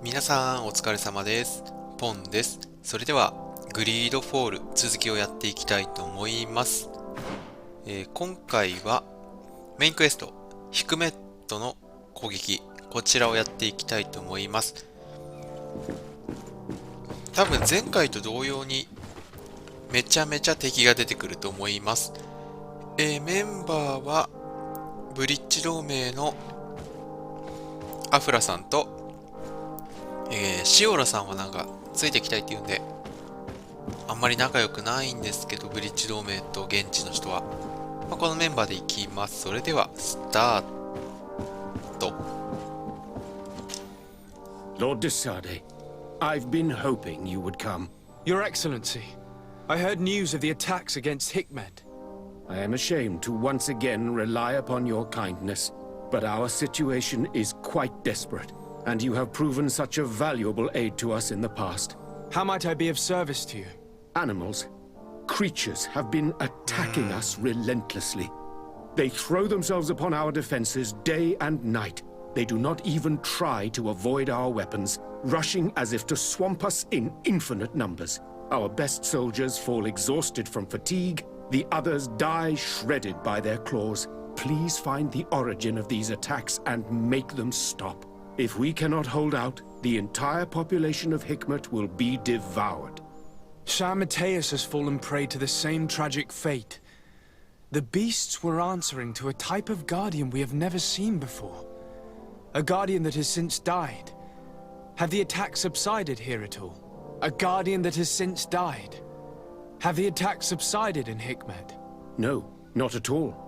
皆さんお疲れ様です。ポンです。それではグリードフォール続きをやっていきたいと思います。今回はメインクエストヒクメットの攻撃、こちらをやっていきたいと思います。多分前回と同様にめちゃめちゃ敵が出てくると思います。メンバーはブリッジ同盟のアフラさんとシオラさんはなんかついてきたいって言うんであんまり仲良くないんですけど、ブリッジ同盟と現地の人は、このメンバーでいきます。それではスタート。 Lord Desade, I've been hoping you would come. Your Excellency, I heard news of the attacks against Hikmet. I am ashamed to once again rely upon your kindness, but our situation is quite desperate, and you have proven such a valuable aid to us in the past. How might I be of service to you? Animals, creatures have been attacking us relentlessly. They throw themselves upon our defenses day and night. They do not even try to avoid our weapons, rushing as if to swamp us in infinite numbers. Our best soldiers fall exhausted from fatigue, the others die shredded by their claws. Please find the origin of these attacks and make them stop. If we cannot hold out, the entire population of Hikmet will be devoured. Shah Mateus has fallen prey to the same tragic fate. The beasts were answering to a type of guardian we have never seen before. A guardian that has since died. Have the attacks subsided here at all? A guardian that has since died. Have the attacks subsided in Hikmet? No, not at all.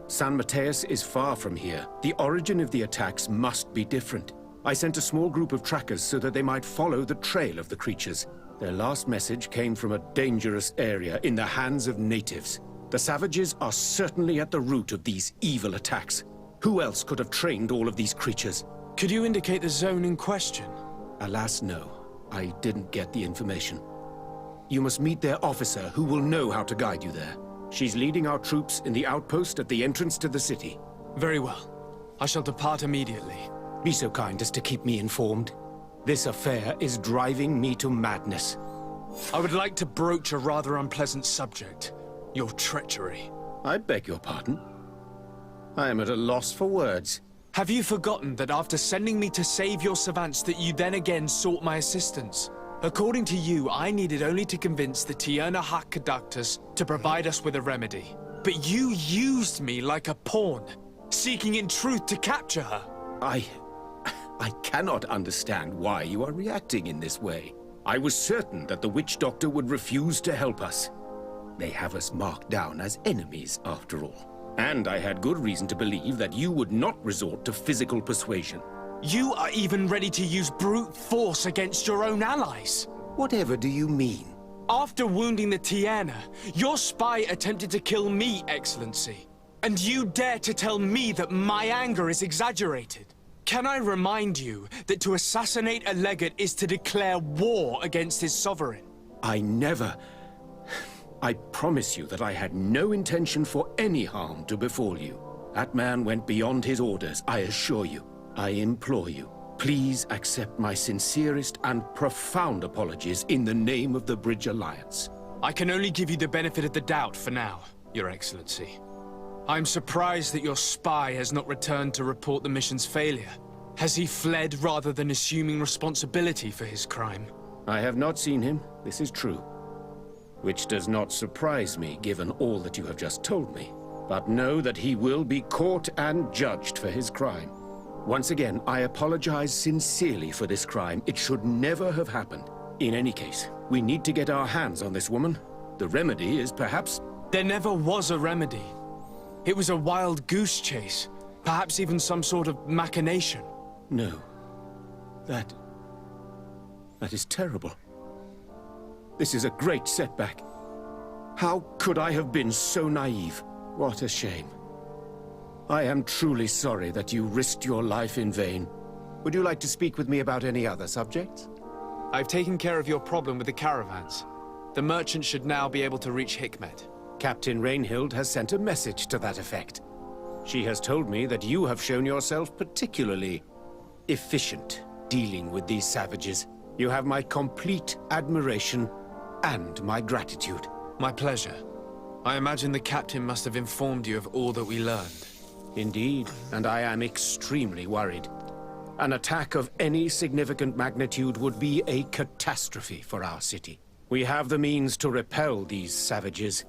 San Mateus is far from here. The origin of the attacks must be different. I sent a small group of trackers so that they might follow the trail of the creatures. Their last message came from a dangerous area in the hands of natives. The savages are certainly at the root of these evil attacks. Who else could have trained all of these creatures? Could you indicate the zone in question? Alas, no. I didn't get the information. You must meet their officer, who will know how to guide you there. She's leading our troops in the outpost at the entrance to the city. Very well. I shall depart immediately. Be so kind as to keep me informed. This affair is driving me to madness. I would like to broach a rather unpleasant subject. Your treachery. I beg your pardon. I am at a loss for words. Have you forgotten that after sending me to save your savants that you then again sought my assistance? According to you, I needed only to convince the Tierna Hak conductors to provide us with a remedy. But you used me like a pawn, seeking in truth to capture her. I cannot understand why you are reacting in this way. I was certain that the witch doctor would refuse to help us. They have us marked down as enemies, after all. And I had good reason to believe that you would not resort to physical persuasion. You are even ready to use brute force against your own allies. Whatever do you mean? After wounding the Tierna, your spy attempted to kill me, Excellency. And you dare to tell me that my anger is exaggerated. Can I remind you that to assassinate a legate is to declare war against his sovereign? I promise you that I had no intention for any harm to befall you. That man went beyond his orders, I assure you. I implore you, please accept my sincerest and profound apologies in the name of the Bridge Alliance. I can only give you the benefit of the doubt for now, Your Excellency. I'm surprised that your spy has not returned to report the mission's failure. Has he fled rather than assuming responsibility for his crime? I have not seen him, this is true. Which does not surprise me, given all that you have just told me. But know that he will be caught and judged for his crime. Once again, I apologize sincerely for this crime. It should never have happened. In any case, we need to get our hands on this woman. The remedy is perhaps... There never was a remedy. It was a wild goose chase. Perhaps even some sort of machination. No. That is terrible. This is a great setback. How could I have been so naive? What a shame. I am truly sorry that you risked your life in vain. Would you like to speak with me about any other subjects? I've taken care of your problem with the caravans. The merchant should now be able to reach Hikmet. Captain Rainhild has sent a message to that effect. She has told me that you have shown yourself particularly efficient dealing with these savages. You have my complete admiration and my gratitude. My pleasure. I imagine the captain must have informed you of all that we learned. Indeed, and I am extremely worried. An attack of any significant magnitude would be a catastrophe for our city. We have the means to repel these savages,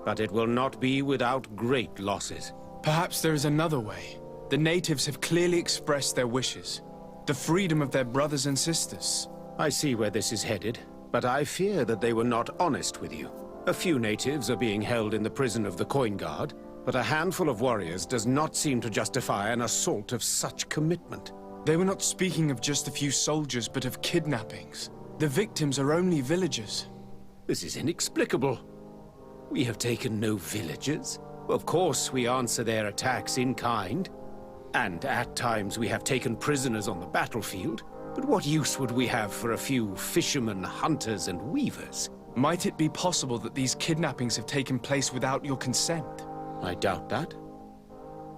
but it will not be without great losses. Perhaps there is another way. The natives have clearly expressed their wishes. The freedom of their brothers and sisters. I see where this is headed, but I fear that they were not honest with you. A few natives are being held in the prison of the Coin Guard, but a handful of warriors does not seem to justify an assault of such commitment. They were not speaking of just a few soldiers, but of kidnappings. The victims are only villagers. This is inexplicable. We have taken no villagers. Of course, we answer their attacks in kind. And at times we have taken prisoners on the battlefield. But what use would we have for a few fishermen, hunters, and weavers? Might it be possible that these kidnappings have taken place without your consent? I doubt that.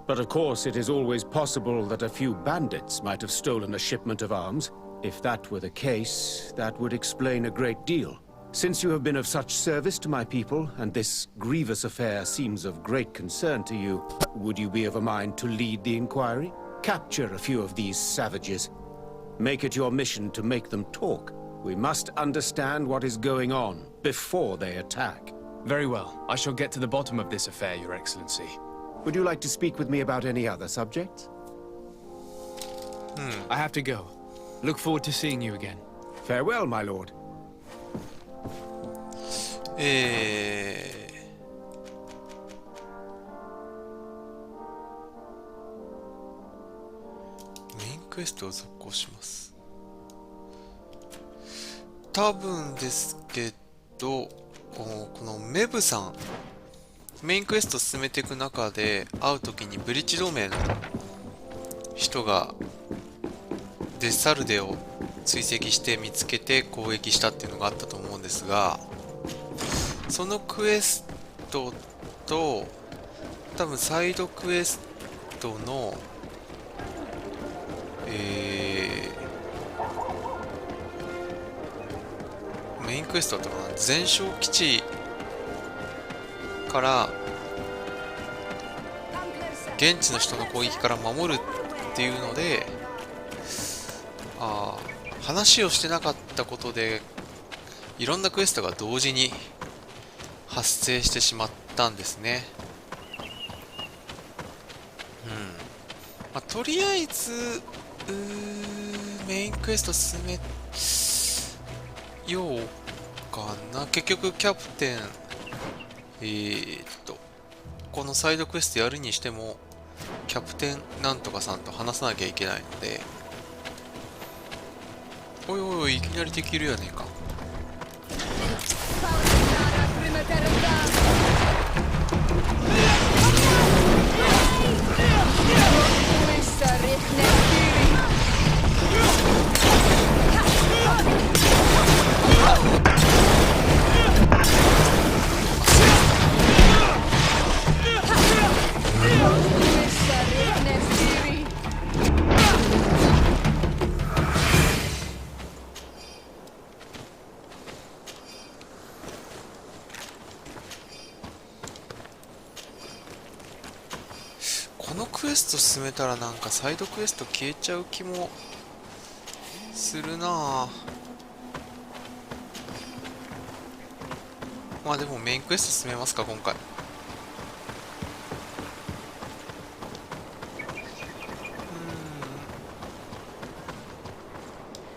But of course, it is always possible that a few bandits might have stolen a shipment of arms. If that were the case, that would explain a great deal. Since you have been of such service to my people, and this grievous affair seems of great concern to you, would you be of a mind to lead the inquiry? Capture a few of these savages. Make it your mission to make them talk. We must understand what is going on before they attack. Very well. I shall get to the bottom of this affair, Your Excellency. Would you like to speak with me about any other subjects? I have to go. Look forward to seeing you again. Farewell, my lord. メインクエストを続行します。多分ですけど、このメブさん、メインクエスト進めていく中で会うときにブリッジ同盟の人がデスサルデを追跡して見つけて攻撃したっていうのがあったと思うんですが、そのクエストと多分サイドクエストのメインクエストだったかな、全焼基地から現地の人の攻撃から守るっていうので、話をしてなかったことでいろんなクエストが同時に発生してしまったんですね。とりあえずメインクエスト進めようかな。結局キャプテンこのサイドクエストやるにしてもキャプテンなんとかさんと話さなきゃいけないので、おいおいおい、いきなりできるやねえか。このクエスト進めたらなんかサイドクエスト消えちゃう気もするなぁ。まあでもメインクエスト進めますか今回。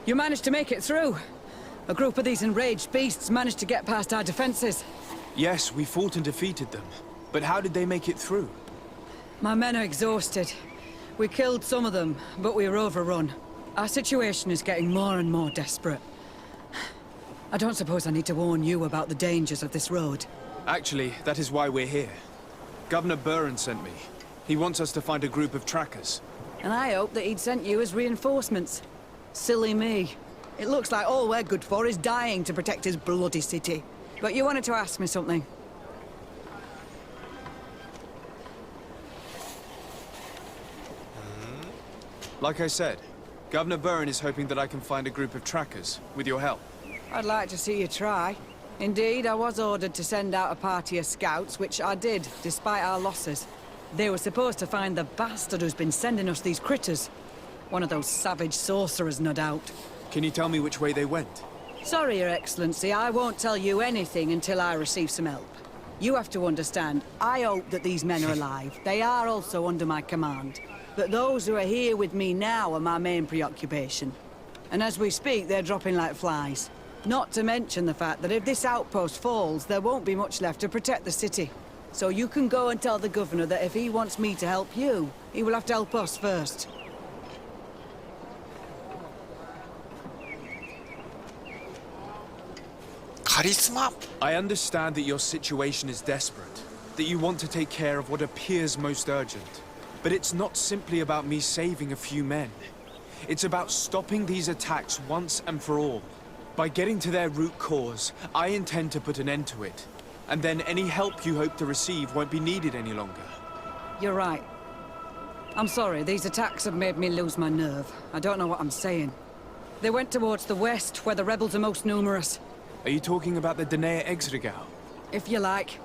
You managed to make it through. A group of these enraged beasts managed to get past our defenses. Yes, we fought and defeated them. But how did they make it through? My men are exhausted. We killed some of them, but we were overrun. Our situation is getting more and more desperate. I don't suppose I need to warn you about the dangers of this road. Actually, that is why we're here. Governor Burren sent me. He wants us to find a group of trackers. And I hope that he'd sent you as reinforcements. Silly me. It looks like all we're good for is dying to protect his bloody city. But you wanted to ask me something. Like I said, Governor Byrne is hoping that I can find a group of trackers, with your help. I'd like to see you try. Indeed, I was ordered to send out a party of scouts, which I did, despite our losses. They were supposed to find the bastard who's been sending us these critters. One of those savage sorcerers, no doubt. Can you tell me which way they went? Sorry, Your Excellency, I won't tell you anything until I receive some help. You have to understand, I hope that these men are alive. They are also under my command. But those who are here with me now are my main preoccupation. And as we speak, they're dropping like flies. Not to mention the fact that if this outpost falls, there won't be much left to protect the city. So you can go and tell the governor that if he wants me to help you, he will have to help us first. Charisma. I understand that your situation is desperate, that you want to take care of what appears most urgent. But it's not simply about me saving a few men. It's about stopping these attacks once and for all. By getting to their root cause, I intend to put an end to it. And then any help you hope to receive won't be needed any longer. You're right. I'm sorry, these attacks have made me lose my nerve. I don't know what I'm saying. They went towards the west, where the rebels are most numerous. Are you talking about the Danea Exregao? If you like.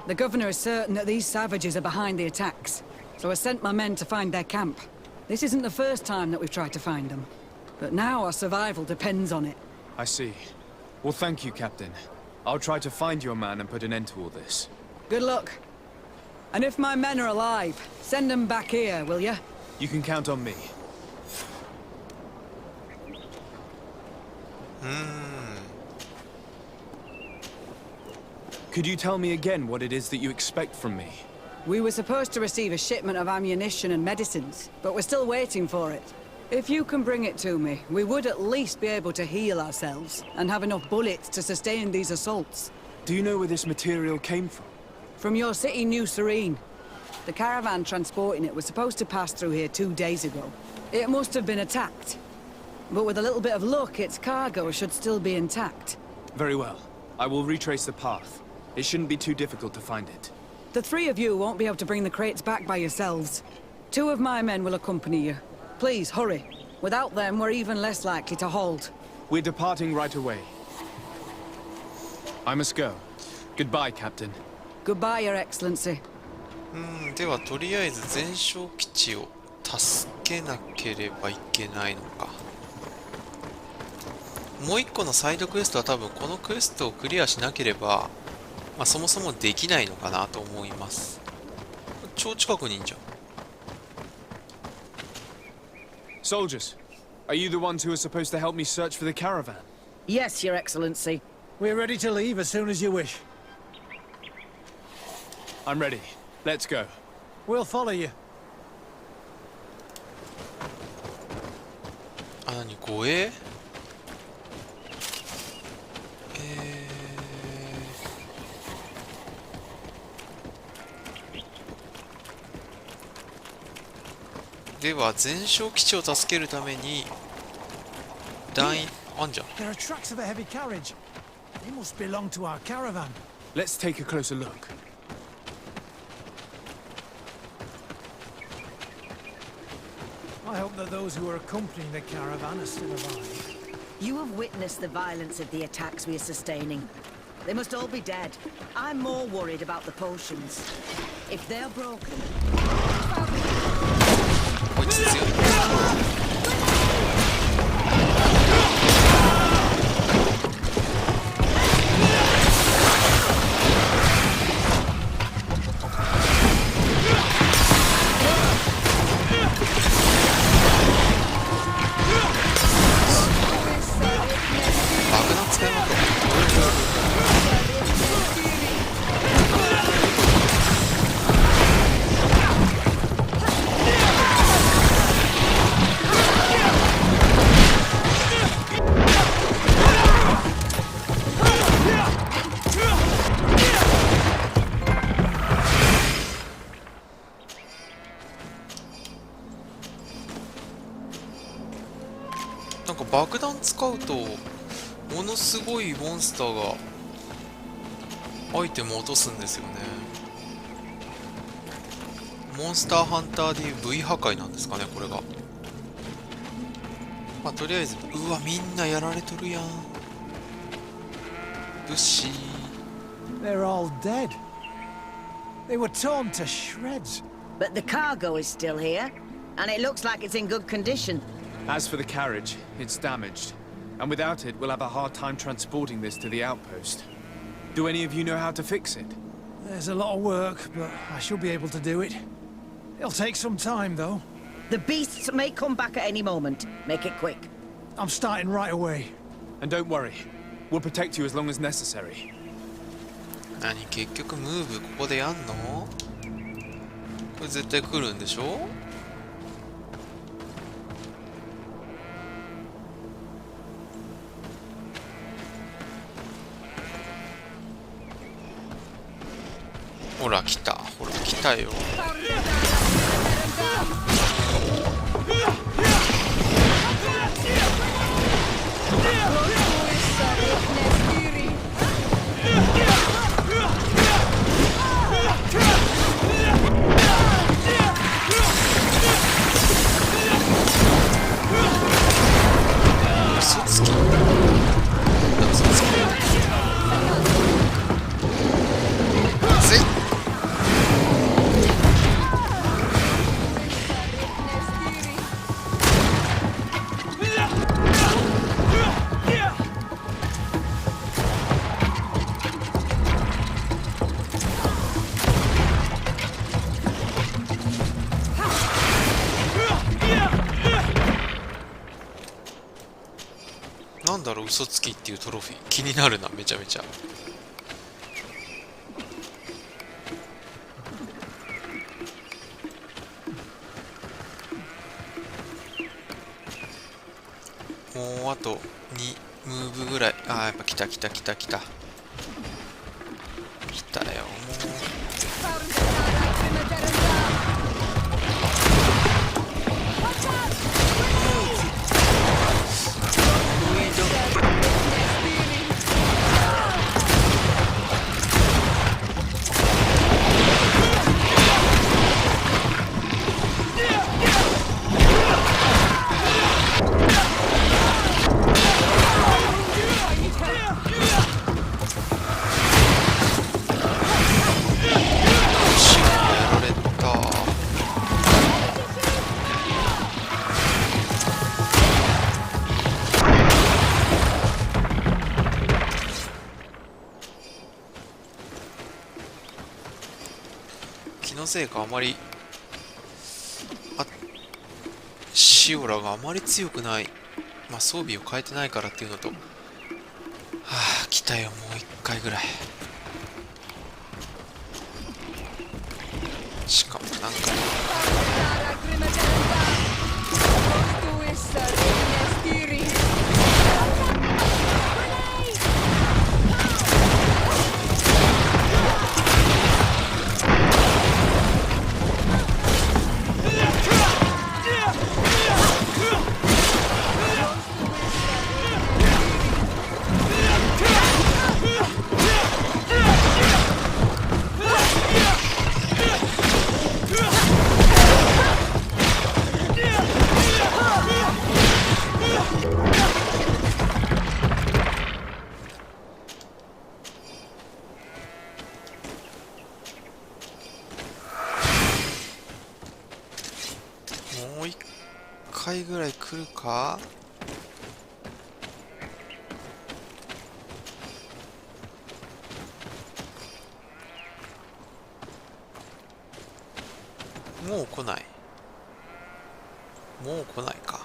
The governor is certain that these savages are behind the attacks, so I sent my men to find their camp. This isn't the first time that we've tried to find them, but now our survival depends on it. I see. Well, thank you, Captain. I'll try to find your man and put an end to all this. Good luck. And if my men are alive, send them back here, will you? You can count on me. Could you tell me again what it is that you expect from me? We were supposed to receive a shipment of ammunition and medicines, but we're still waiting for it. If you can bring it to me, we would at least be able to heal ourselves and have enough bullets to sustain these assaults. Do you know where this material came from? From your city, New Serene. The caravan transporting it was supposed to pass through here 2 days ago. It must have been attacked. But with a little bit of luck, its cargo should still be intact. Very well. I will retrace the path. It shouldn't be too difficult to find it. The 3 of you won't be able to bring the crates back by yourselves. 2 of my men will accompany you. Please, hurry. Without them, we're even less likely to hold. We're departing right away. I must go. Goodbye, Captain. Goodbye, Your Excellency. ではとりあえず全焼基地を助けなければいけないのか。もう一個のサイドクエストは多分このクエストをクリアしなければ、そもそもできないのかなと思います。超近くにいんじゃん。Soldiers, are you the ones who are supposed to help me search for the caravan? Yes, Your Excellency. We're ready to leave as soon as you wish. I'm ready. Let's go. We'll follow you. 何護衛では全焼基地を助けるために団員あんじゃん。 There are tracks of a heavy carriage. They must belong to our caravan. Let's take a closer look. I hope that those who are accompanying the caravan are still alive. You have witnessed the violence of the attacks we are sustaining. They must all be dead. I'm more worried about the potions. If they're broken... こいつ強い。爆弾使いまくる。なんか爆弾使うとものすごいモンスターがアイテムを落とすんですよね。モンスターハンターでいう V 破壊なんですかね、これが。まあとりあえず、うわみんなやられとるやん。物資。 They're all dead. They were torn to shreds. But the cargo is still here, and it looks like it's in good condition. As for the carriage, it's damaged. And without it, we'll have a hard time transporting this to the outpost. Do any of you know how to fix it? There's a lot of work, but I should be able to do it. It'll take some time, though. The beasts may come back at any moment. Make it quick. I'm starting right away. And don't worry, we'll protect you as long as necessary. 何結局ムーブここでやんの？これ絶対来るんでしょ？ほら来た、ほら来たよ。嘘つき。嘘つき。ぜっ。なんだろう、嘘つきっていうトロフィー気になるな、めちゃめちゃ。もうあと2ムーブぐらい。あー、やっぱ来た来た来た来た来たよ。も気のせいかあまりシオラがあまり強くない。まあ装備を変えてないからっていうのと、はあ来たよ、もう一回ぐらい。しかもなんかもう一回ぐらい来るか。もう来ない。もう来ないか。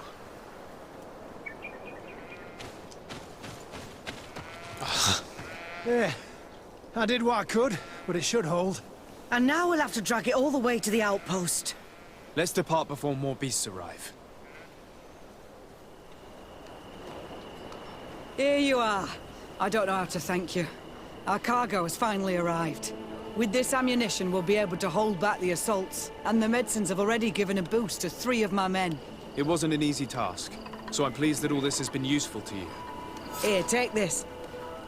There. I did what I could, but it should hold. And now we'll have to drag it all the way to the outpost. Let's depart before more beasts arrive. Here you are. I don't know how to thank you. Our cargo has finally arrived. With this ammunition, we'll be able to hold back the assaults, and the medicines have already given a boost to 3 of my men. It wasn't an easy task, so I'm pleased that all this has been useful to you. Here, take this.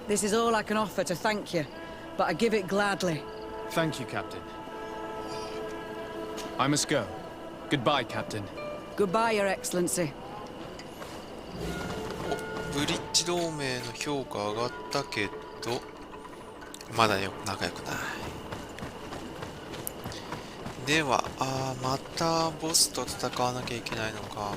This is all I can offer to thank you, but I give it gladly. Thank you, Captain. I must go. Goodbye, Captain. Goodbye, Your Excellency. ブリッジ同盟の評価上がったけど、まだ仲良くない。では、またボスと戦わなきゃいけないのか。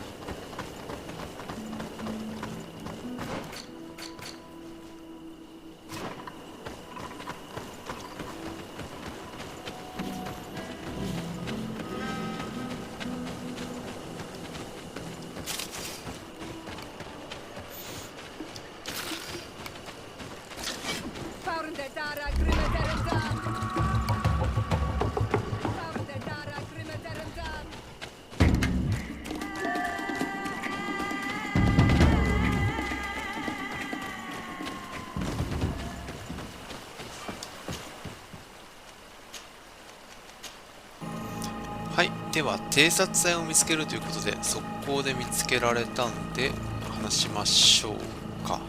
はい、では偵察隊を見つけるということで、速攻で見つけられたんで話しましょうか。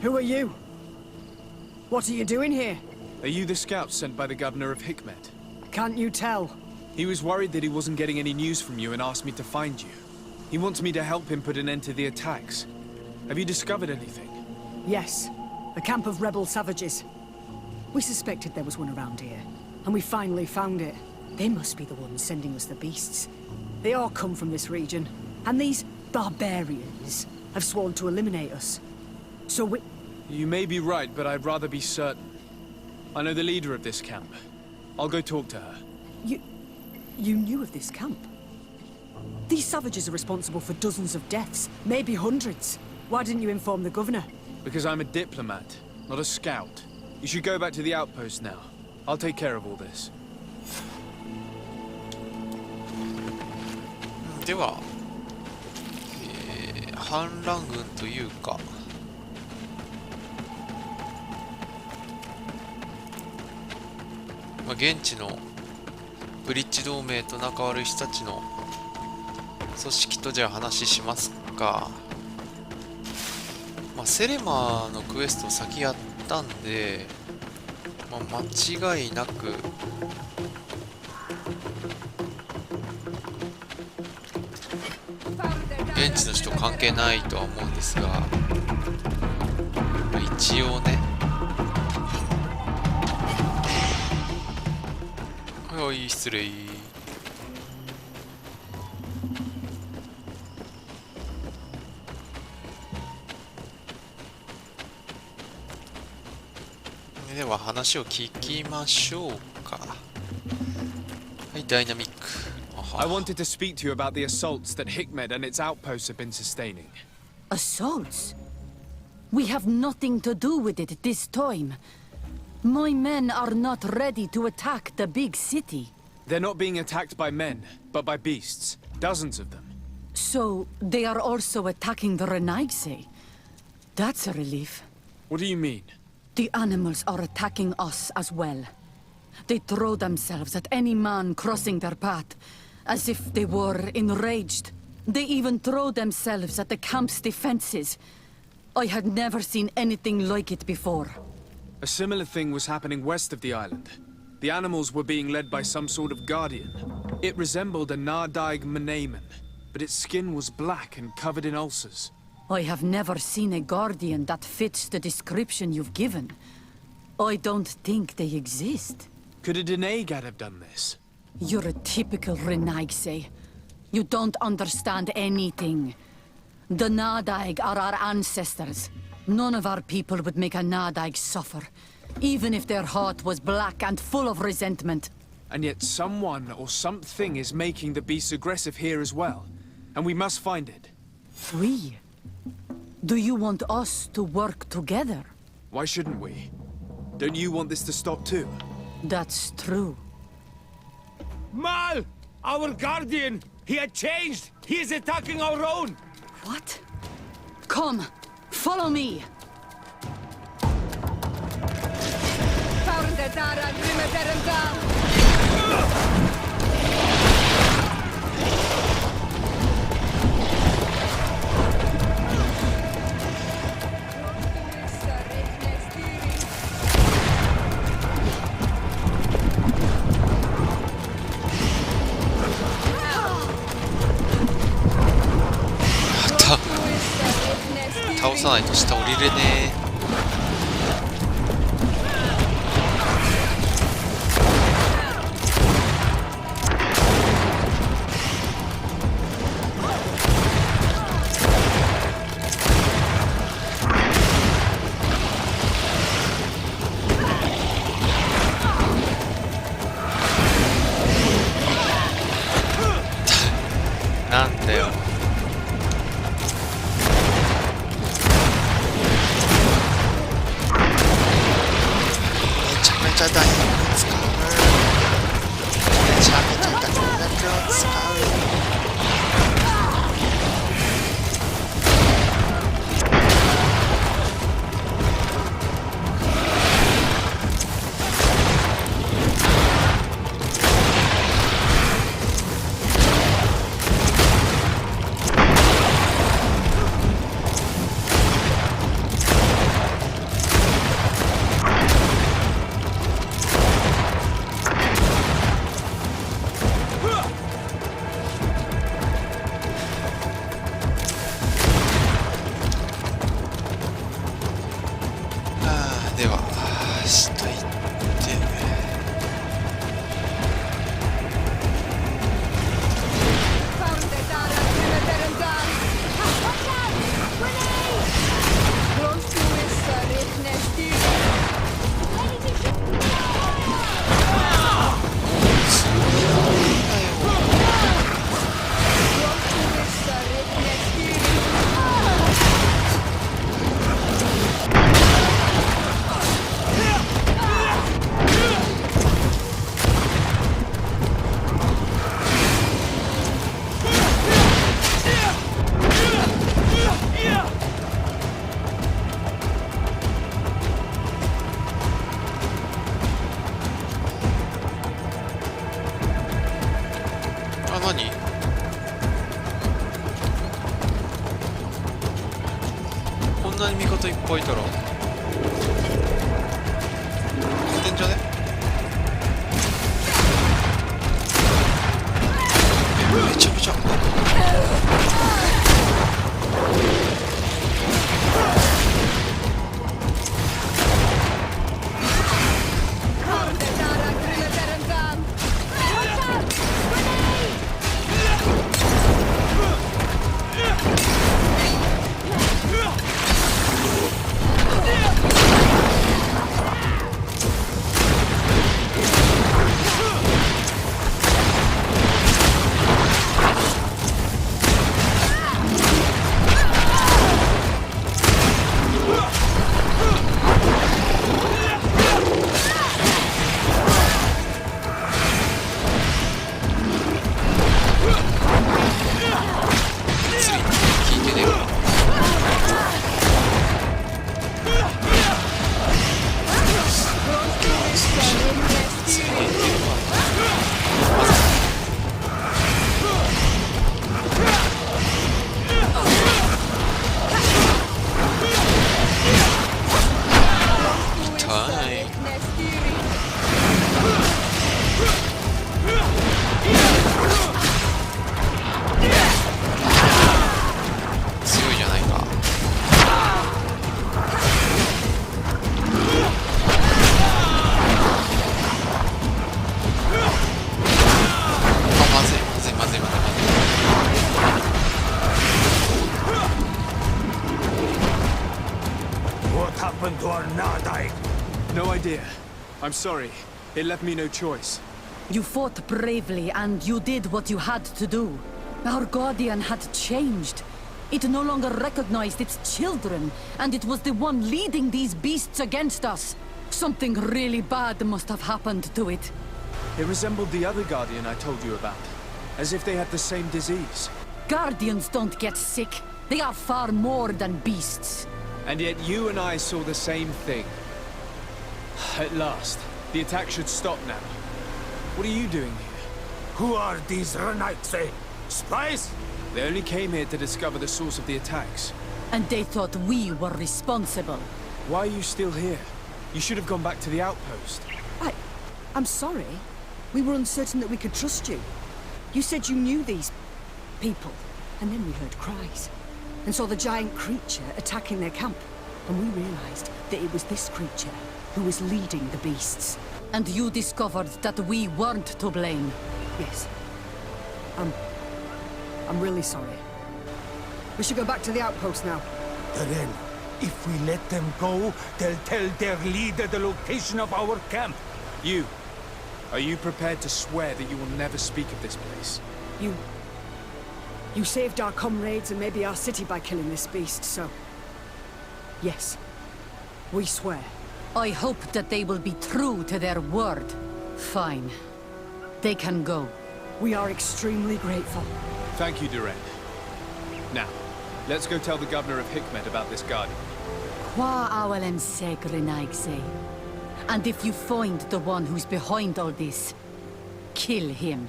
Who are you? What are you doing here? Are you the scouts sent by the governor of Hikmet? Can't you tell? He was worried that he wasn't getting any news from you and asked me to find you. He wants me to help him put an end to the attacks. Have you discovered anything? Yes, a camp of rebel savages. We suspected there was one around here, and we finally found it. They must be the ones sending us the beasts. They all come from this region, and these barbarians have sworn to eliminate us. So we... You may be right, but I'd rather be certain. I know the leader of this camp. I'll go talk to her. You knew of this camp? These savages are responsible for dozens of deaths, maybe hundreds. Why didn't you inform the governor? Because I'm a diplomat, not a scout. You should go back to the outpost now. I'll take care of all this. では、反乱軍というか、現地のブリッジ同盟と仲悪い人たちの組織とじゃあ話しますか。セレマのクエストを先やったんで、間違いなく現地の人関係ないとは思うんですが、一応ね。はい、失礼。では話を聞きましょうか。はい、ダイナミック。I wanted to speak to you about the assaults that Hikmet and its outposts have been sustaining. Assaults? We have nothing to do with it this time. My men are not ready to attack the big city. They're not being attacked by men, but by beasts. Dozens of them. So, they are also attacking the Renaigse. That's a relief. What do you mean? The animals are attacking us as well. They throw themselves at any man crossing their path, as if they were enraged. They even throw themselves at the camp's defenses. I had never seen anything like it before. A similar thing was happening west of the island. The animals were being led by some sort of guardian. It resembled a Nardaig Menamen, but its skin was black and covered in ulcers. I have never seen a guardian that fits the description you've given. I don't think they exist. Could a Denegad have done this? You're a typical Renaigse. You don't understand anything. The Nardaig are our ancestors. None of our people would make a Nardaig suffer, even if their heart was black and full of resentment. And yet someone or something is making the beasts aggressive here as well. And we must find it. We? Do you want us to work together? Why shouldn't we? Don't you want this to stop too? That's true. Mal! Our guardian! He had changed! He is attacking our own! What? Come, follow me. 倒さないと下降りれねえ。なんだよ。めちゃめちゃ弾薬を使う。めちゃめちゃ弾薬を使う。では下行って何？こんなに味方いっぱいいたら勝てんじゃね？めちゃめちゃNo idea. I'm sorry. It left me no choice. You fought bravely, and you did what you had to do. Our Guardian had changed. It no longer recognized its children, and it was the one leading these beasts against us. Something really bad must have happened to it. It resembled the other Guardian I told you about. As if they had the same disease. Guardians don't get sick. They are far more than beasts. And yet you and I saw the same thing. At last. The attack should stop now. What are you doing here? Who are these Renites? Spies? They only came here to discover the source of the attacks. And they thought we were responsible. Why are you still here? You should have gone back to the outpost. I'm sorry. We were uncertain that we could trust you. You said you knew these people, and then we heard cries. and saw the giant creature attacking their camp. And we realized that it was this creature who was leading the beasts. And you discovered that we weren't to blame. Yes. I'm really sorry. We should go back to the outpost now. Then, if we let them go, they'll tell their leader the location of our camp. You. Are you prepared to swear that you will never speak of this place? You saved our comrades and maybe our city by killing this beast, so... Yes. We swear. I hope that they will be true to their word. Fine. They can go. We are extremely grateful. Thank you, Durand. Now, let's go tell the governor of Hikmet about this guardian. Qua awalem segrenaigse. And if you find the one who's behind all this, kill him.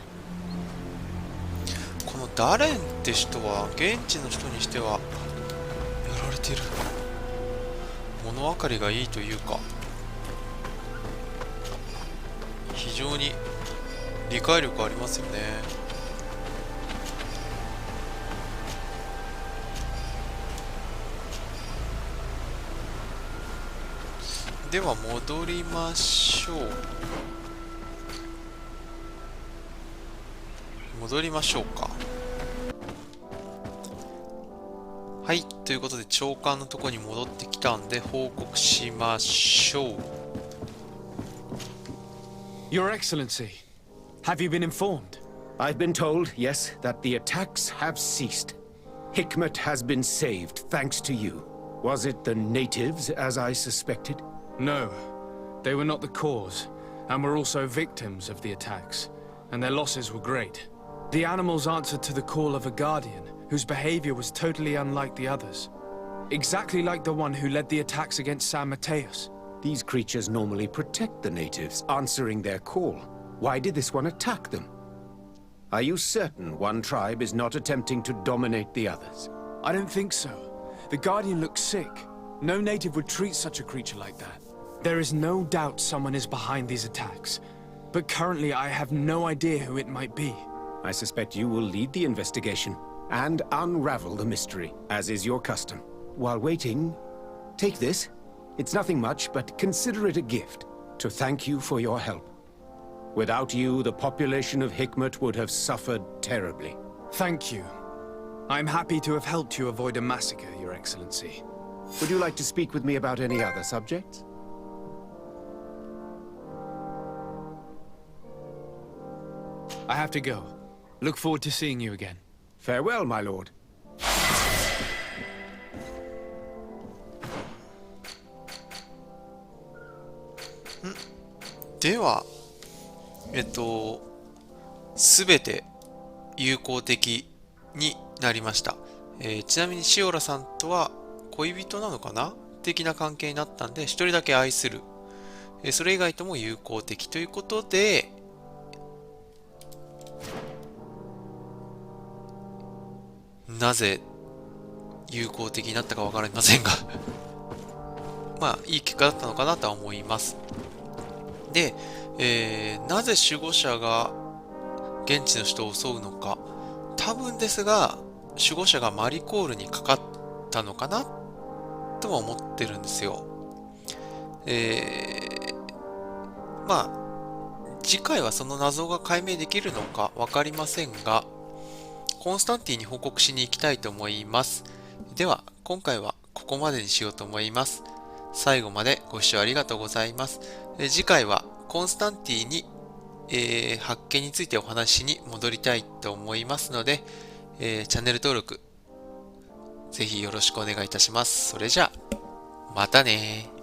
このダレンって人は現地の人にしてはやられてる。物分かりがいいというか、非常に理解力ありますよね。では戻りましょう。戻りましょうか。はい、ということで長官のところに戻ってきたんで報告しましょう。Your Excellency, have you been informed? I've been told, yes, that the attacks have ceased. Hikmet has been saved, thanks to you. Was it the natives, as I suspected? No, they were not the cause, and were also victims of the attacks, and their losses were great. The animals answered to the call of a guardian, whose behavior was totally unlike the others. Exactly like the one who led the attacks against San Mateus. These creatures normally protect the natives, answering their call. Why did this one attack them? Are you certain one tribe is not attempting to dominate the others? I don't think so. The guardian looks sick. No native would treat such a creature like that. There is no doubt someone is behind these attacks, but currently I have no idea who it might be. I suspect you will lead the investigation and unravel the mystery, as is your custom. While waiting, take this. It's nothing much, but consider it a gift to thank you for your help. Without you, the population of Hikmet would have suffered terribly. Thank you. I'm happy to have helped you avoid a massacre, Your Excellency. Would you like to speak with me about any other subjects? I have to go. Look forward to seeing you again. Farewell, my lord. では、すべて友好的になりました。ちなみにシオラさんとは恋人なのかな的な関係になったんで、一人だけ愛する。それ以外とも友好的ということで、なぜ友好的になったかわかりませんがまあいい結果だったのかなとは思います。で、なぜ守護者が現地の人を襲うのか、多分ですが守護者がマリコールにかかったのかなとは思ってるんですよ。まあ次回はその謎が解明できるのか分かりませんが、コンスタンティに報告しに行きたいと思います。では今回はここまでにしようと思います。最後までご視聴ありがとうございます。次回はコンスタンティに、発見についてお話に戻りたいと思いますので、チャンネル登録ぜひよろしくお願いいたします。それじゃあまたね。